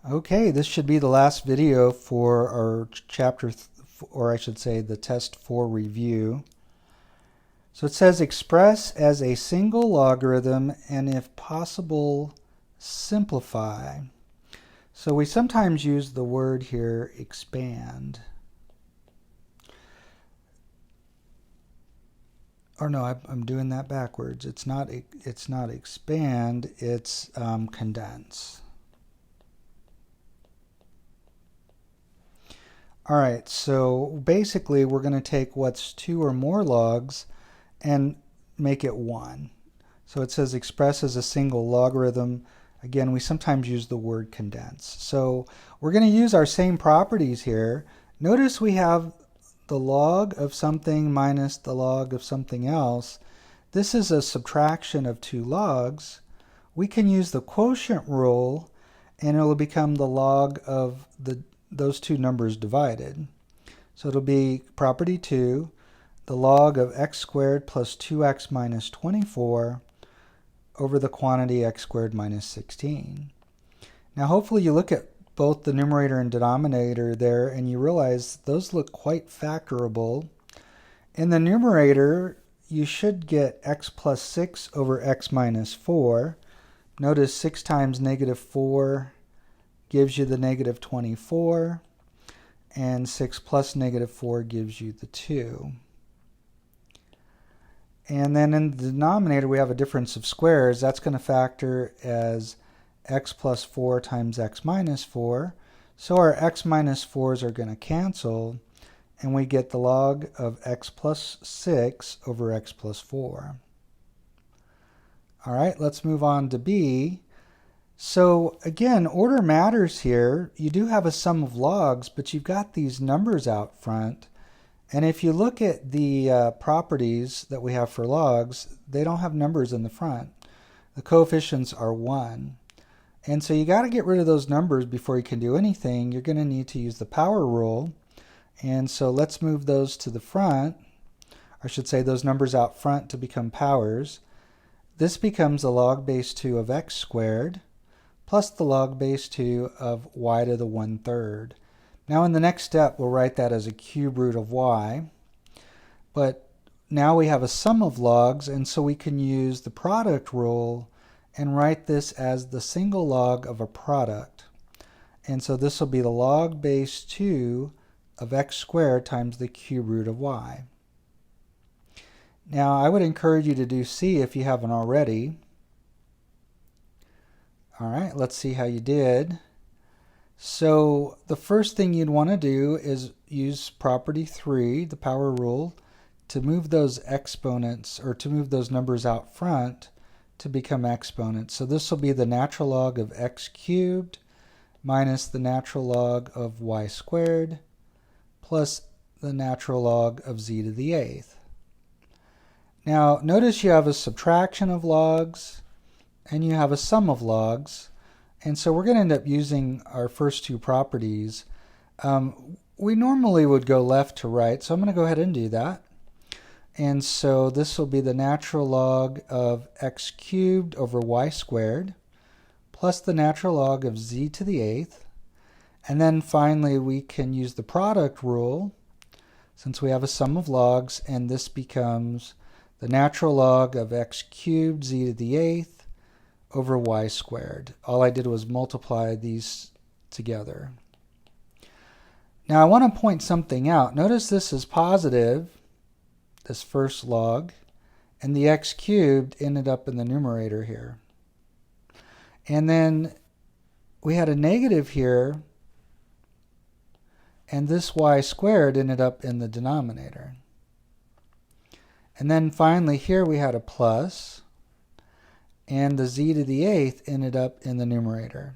Okay, this should be the last video for our or I should say the test 4 review. So it says express as a single logarithm and if possible simplify. So we sometimes use the word here expand. Or no, I'm doing that backwards. It's not expand, it's condense. All right, so basically we're going to take what's 2 or more logs and make it 1. So it says express as a single logarithm. Again, we sometimes use the word condense. So we're going to use our same properties here. Notice we have the log of something minus the log of something else. This is a subtraction of 2 logs. We can use the quotient rule and it will become the log of those 2 numbers divided. So it'll be property 2, the log of x squared plus 2x minus 24 over the quantity x squared minus 16. Now hopefully you look at both the numerator and denominator there and you realize those look quite factorable. In the numerator you should get x plus 6 over x minus 4. Notice 6 times negative 4 gives you the negative 24, and 6 plus negative 4 gives you the 2. And then in the denominator we have a difference of squares. That's going to factor as x plus 4 times x minus 4. So our x minus 4s are going to cancel, and we get the log of x plus 6 over x plus 4. All right, let's move on to B. So again, order matters here. You do have a sum of logs, but you've got these numbers out front. And if you look at the properties that we have for logs, they don't have numbers in the front. The coefficients are 1. And so you got to get rid of those numbers before you can do anything. You're going to need to use the power rule. And so let's move those to the front. I should say those numbers out front to become powers. This becomes a log base 2 of x squared plus the log base 2 of y to the 1/3. Now in the next step we'll write that as a cube root of y. But now we have a sum of logs, and so we can use the product rule and write this as the single log of a product. And so this will be the log base 2 of x squared times the cube root of y. Now I would encourage you to do C if you haven't already. All right, let's see how you did. So the first thing you'd want to do is use property 3, the power rule, to move those exponents, or to move those numbers out front to become exponents. So this will be the natural log of x cubed minus the natural log of y squared plus the natural log of z to the 8th. Now notice you have a subtraction of logs and you have a sum of logs, and so we're going to end up using our first 2 properties. We normally would go left to right, so I'm going to go ahead and do that. And so this will be the natural log of x cubed over y squared plus the natural log of z to the 8th. And then finally we can use the product rule since we have a sum of logs, and this becomes the natural log of x cubed z to the 8th over y squared. All I did was multiply these together. Now I want to point something out. Notice this is positive, this first log, and the x cubed ended up in the numerator here. And then we had a negative here, and this y squared ended up in the denominator. And then finally here we had a plus, and the z to the 8th ended up in the numerator.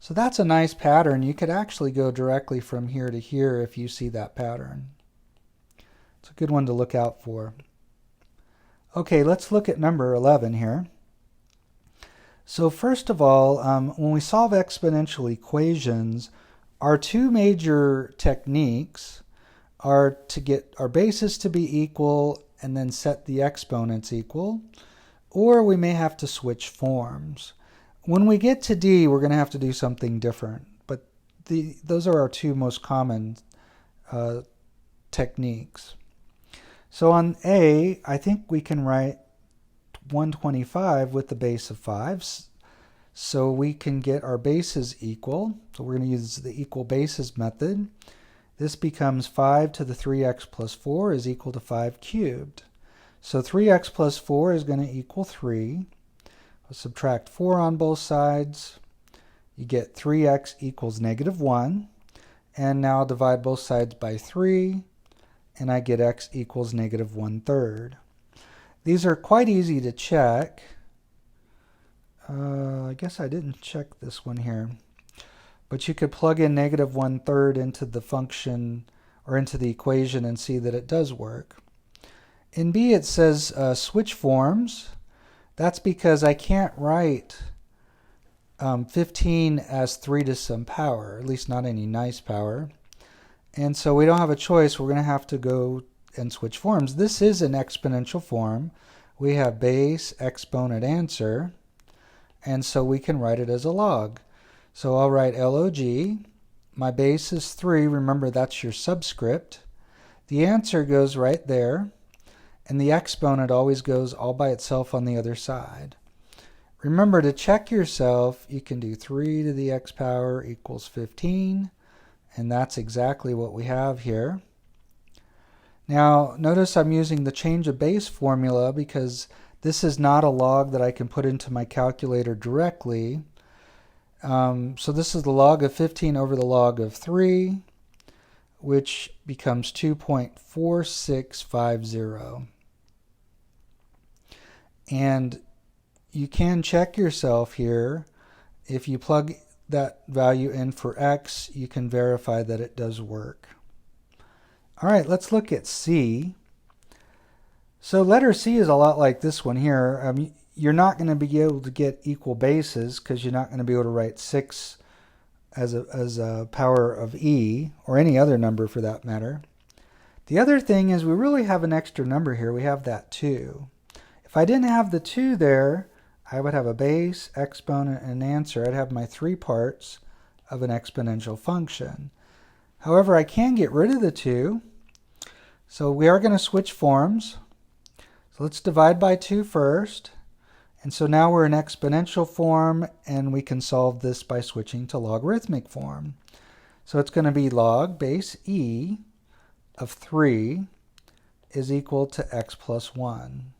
So that's a nice pattern. You could actually go directly from here to here if you see that pattern. It's a good one to look out for. Okay, let's look at number 11 here. So first of all, when we solve exponential equations, our 2 major techniques are to get our bases to be equal and then set the exponents equal, or we may have to switch forms. When we get to D, we're going to have to do something different. But those are our two most common techniques. So on A, I think we can write 125 with the base of 5. So we can get our bases equal. So we're going to use the equal bases method. This becomes 5 to the 3x plus 4 is equal to 5 cubed. So 3x plus 4 is going to equal 3. We'll subtract 4 on both sides. You get 3x equals negative 1. And now divide both sides by 3. And I get x equals negative 1/3. These are quite easy to check. I guess I didn't check this one here. But you could plug in negative 1/3 into the function or into the equation and see that it does work. In B it says switch forms. That's because I can't write 15 as 3 to some power, at least not any nice power. And so we don't have a choice. We're going to have to go and switch forms. This is an exponential form. We have base, exponent, answer. And so we can write it as a log. So I'll write log. My base is 3. Remember, that's your subscript. The answer goes right there. And the exponent always goes all by itself on the other side. Remember, to check yourself, you can do 3 to the x power equals 15. And that's exactly what we have here. Now, notice I'm using the change of base formula because this is not a log that I can put into my calculator directly. So this is the log of 15 over the log of 3, which becomes 2.4650. And you can check yourself here. If you plug that value in for x, you can verify that it does work. All right, let's look at C. So letter C is a lot like this one here. You're not going to be able to get equal bases because you're not going to be able to write 6 as a power of e, or any other number for that matter. The other thing is we really have an extra number here. We have that 2. If I didn't have the 2 there, I would have a base, exponent, and answer. I'd have my 3 parts of an exponential function. However, I can get rid of the 2. So we are going to switch forms. So let's divide by 2 first. And so now we're in exponential form, and we can solve this by switching to logarithmic form. So it's going to be log base e of 3 is equal to x plus 1.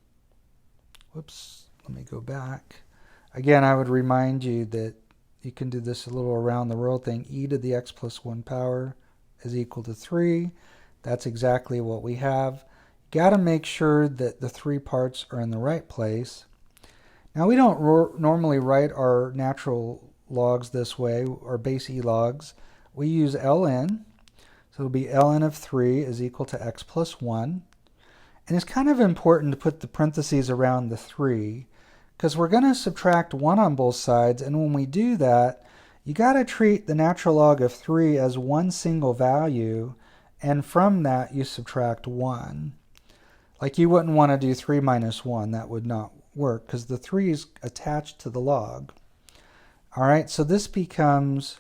Whoops. Let me go back. Again, I would remind you that you can do this a little around the world thing. E to the x plus 1 power is equal to 3. That's exactly what we have. Got to make sure that the 3 parts are in the right place. Now we don't normally write our natural logs this way, or base e logs. We use ln. So it'll be ln of 3 is equal to x plus 1. And it's kind of important to put the parentheses around the 3 because we're going to subtract 1 on both sides, and when we do that, you got to treat the natural log of 3 as one single value, and from that you subtract 1. Like you wouldn't want to do 3 minus 1. That would not work because the 3 is attached to the log. Alright, so this becomes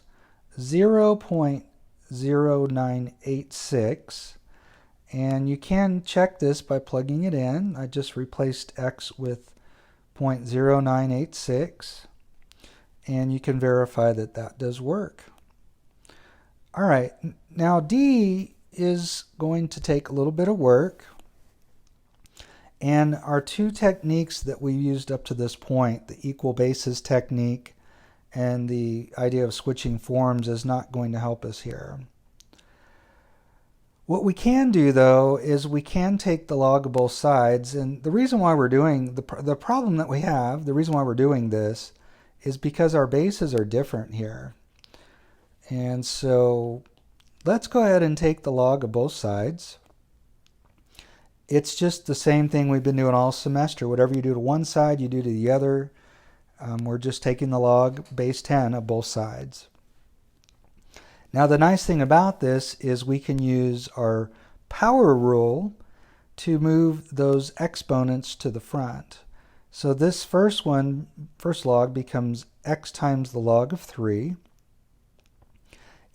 0.0986, and you can check this by plugging it in. I just replaced x with 0.0986, and you can verify that that does work. Alright, now D is going to take a little bit of work, and our 2 techniques that we used up to this point, the equal bases technique and the idea of switching forms, is not going to help us here. What we can do, though, is we can take the log of both sides, and the reason why we're doing, the problem that we have, the reason why we're doing this is because our bases are different here. And so let's go ahead and take the log of both sides. It's just the same thing we've been doing all semester. Whatever you do to one side, you do to the other. We're just taking the log base 10 of both sides. Now the nice thing about this is we can use our power rule to move those exponents to the front. So this first log becomes x times the log of 3.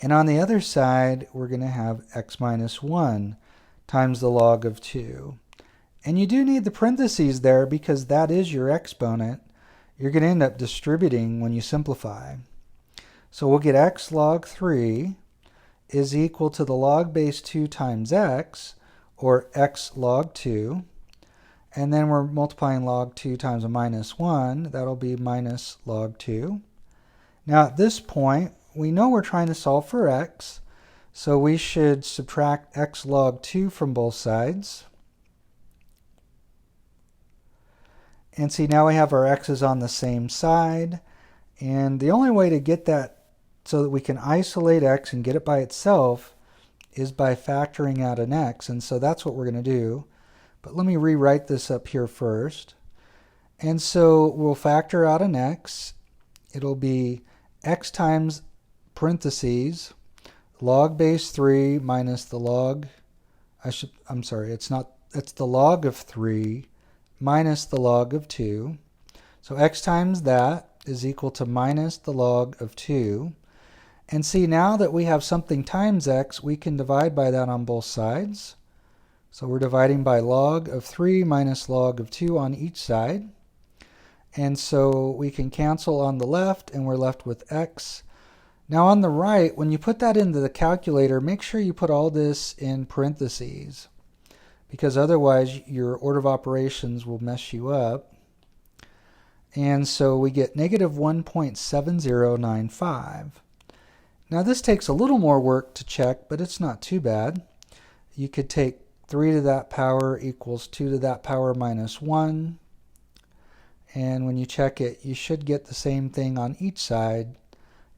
And on the other side, we're going to have x minus 1 times the log of 2. And you do need the parentheses there because that is your exponent. You're going to end up distributing when you simplify. So we'll get x log 3 is equal to the log base 2 times x, or x log 2. And then we're multiplying log 2 times a minus 1. That'll be minus log 2. Now at this point, we know we're trying to solve for x, so we should subtract x log 2 from both sides. And see, now we have our x's on the same side. And the only way to get that so that we can isolate x and get it by itself is by factoring out an x. And so that's what we're going to do. But let me rewrite this up here first. And so we'll factor out an x. It'll be x times parentheses log base 3 minus the log, it's the log of 3 minus the log of 2. So x times that is equal to minus the log of 2. And see, now that we have something times x, we can divide by that on both sides. So we're dividing by log of 3 minus log of 2 on each side. And so we can cancel on the left, and we're left with x. Now on the right, when you put that into the calculator, make sure you put all this in parentheses, because otherwise your order of operations will mess you up. And so we get negative 1.7095. Now this takes a little more work to check, but it's not too bad. You could take 3 to that power equals 2 to that power minus 1. And when you check it, you should get the same thing on each side,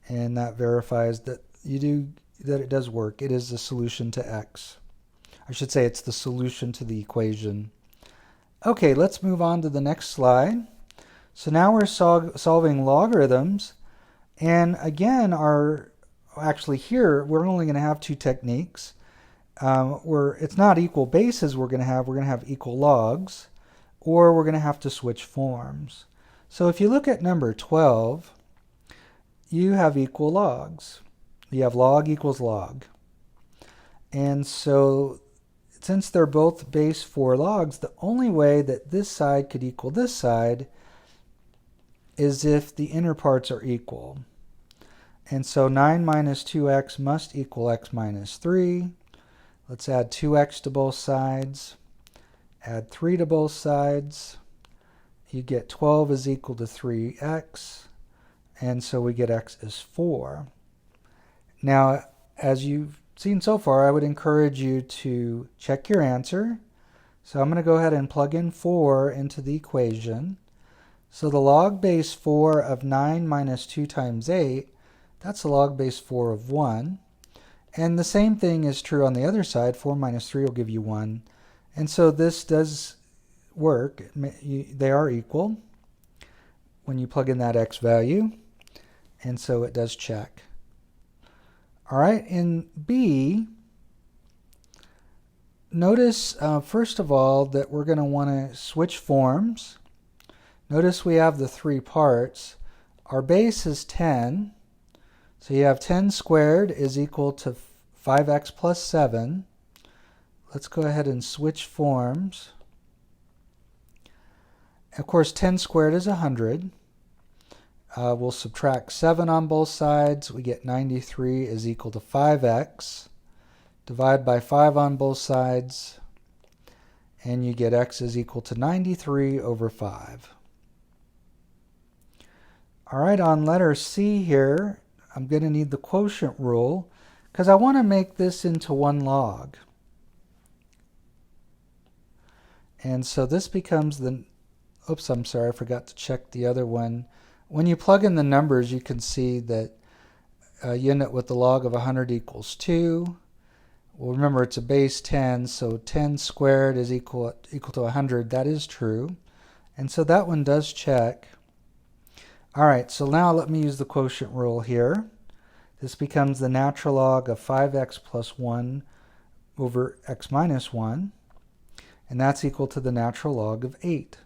and that verifies that it does work. It is the solution to x. I should say it's the solution to the equation. Okay, let's move on to the next slide. So now we're solving logarithms, and again, here we're only going to have two techniques. It's not equal bases we're going to have equal logs, or we're going to have to switch forms. So if you look at number 12, you have equal logs. You have log equals log. And so since they're both base 4 logs, the only way that this side could equal this side is if the inner parts are equal. And so 9 minus 2x must equal x minus 3. Let's add 2x to both sides. Add 3 to both sides. You get 12 is equal to 3x. And so we get x is 4. Now, as you've seen so far, I would encourage you to check your answer. So I'm going to go ahead and plug in 4 into the equation. So the log base 4 of 9 minus 2 times 8, that's the log base 4 of 1. And the same thing is true on the other side. 4 minus 3 will give you 1. And so this does work. They are equal when you plug in that x value. And so it does check. All right, in B, notice first of all that we're going to want to switch forms. Notice we have the 3 parts. Our base is 10. So you have 10 squared is equal to 5x plus 7. Let's go ahead and switch forms. Of course, 10 squared is 100. We'll subtract 7 on both sides. We get 93 is equal to 5x. Divide by 5 on both sides. And you get x is equal to 93 over 5. All right, on letter C here, I'm going to need the quotient rule because I want to make this into one log. And so this becomes the, oops, I'm sorry, I forgot to check the other one. When you plug in the numbers, you can see that you end up with the log of 100 equals 2. Well, remember, it's a base 10, so 10 squared is equal to 100. That is true. And so that one does check. All right, so now let me use the quotient rule here. This becomes the natural log of 5x plus 1 over x minus 1. And that's equal to the natural log of 8.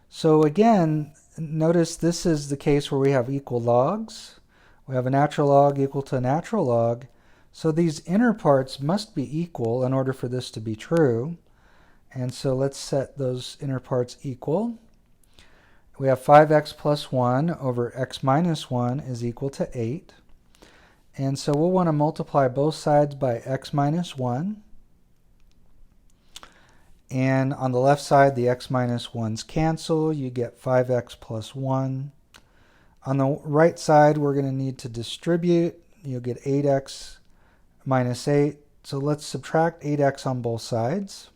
So again, notice this is the case where we have equal logs. We have a natural log equal to a natural log. So these inner parts must be equal in order for this to be true. And so let's set those inner parts equal. We have 5x plus 1 over x minus 1 is equal to 8. And so we'll want to multiply both sides by x minus 1. And on the left side, the x minus 1's cancel. You get 5x plus 1. On the right side, we're going to need to distribute. You'll get 8x minus 8. So let's subtract 8x on both sides.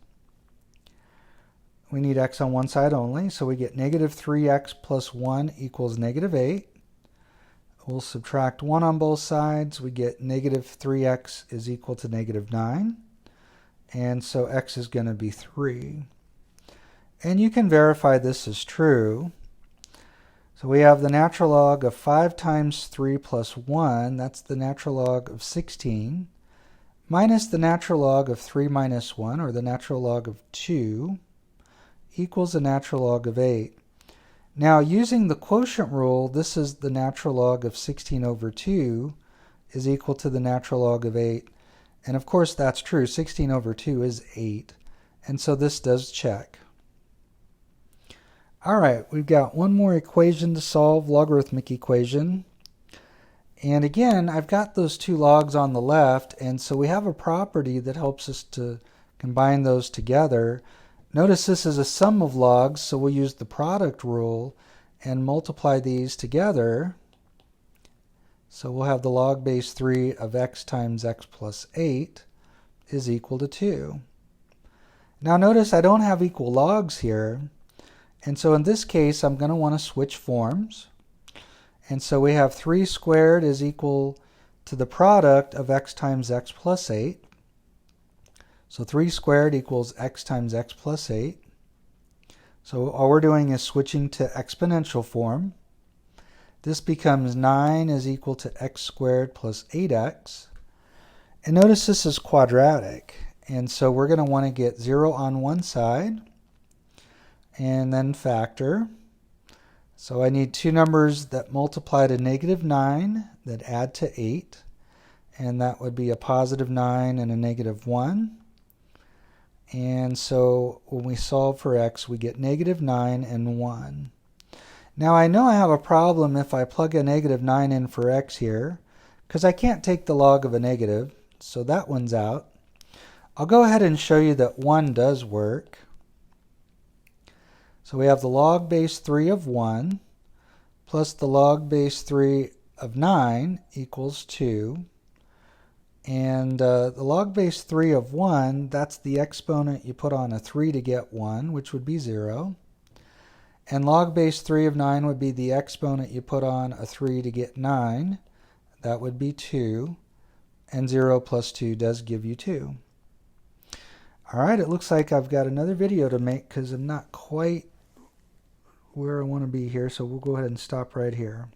We need x on one side only, so we get negative 3x plus 1 equals negative 8. We'll subtract 1 on both sides. We get negative 3x is equal to negative 9. And so x is going to be 3. And you can verify this is true. So we have the natural log of 5 times 3 plus 1, that's the natural log of 16, minus the natural log of 3 minus 1, or the natural log of 2, equals the natural log of 8. Now, using the quotient rule, this is the natural log of 16 over 2 is equal to the natural log of 8. And of course that's true. 16 over 2 is 8. And so this does check. All right, we've got one more equation to solve, logarithmic equation. And again, I've got those two logs on the left, and so we have a property that helps us to combine those together. Notice this is a sum of logs, so we'll use the product rule and multiply these together. So we'll have the log base 3 of x times x plus 8 is equal to 2. Now notice I don't have equal logs here, and so in this case I'm going to want to switch forms. And so we have 3 squared is equal to the product of x times x plus 8. So 3 squared equals x times x plus 8. So all we're doing is switching to exponential form. This becomes 9 is equal to x squared plus 8x. And notice this is quadratic. And so we're going to want to get 0 on one side and then factor. So I need two numbers that multiply to negative 9 that add to 8. And that would be a positive 9 and a negative 1. And so when we solve for x, we get negative 9 and 1. Now I know I have a problem if I plug a negative 9 in for x here, because I can't take the log of a negative, so that one's out. I'll go ahead and show you that 1 does work. So we have the log base 3 of 1 plus the log base 3 of 9 equals 2. And the log base 3 of 1, that's the exponent you put on a 3 to get 1, which would be 0. And log base 3 of 9 would be the exponent you put on a 3 to get 9. That would be 2. And 0 plus 2 does give you 2. All right, it looks like I've got another video to make because I'm not quite where I want to be here, so we'll go ahead and stop right here.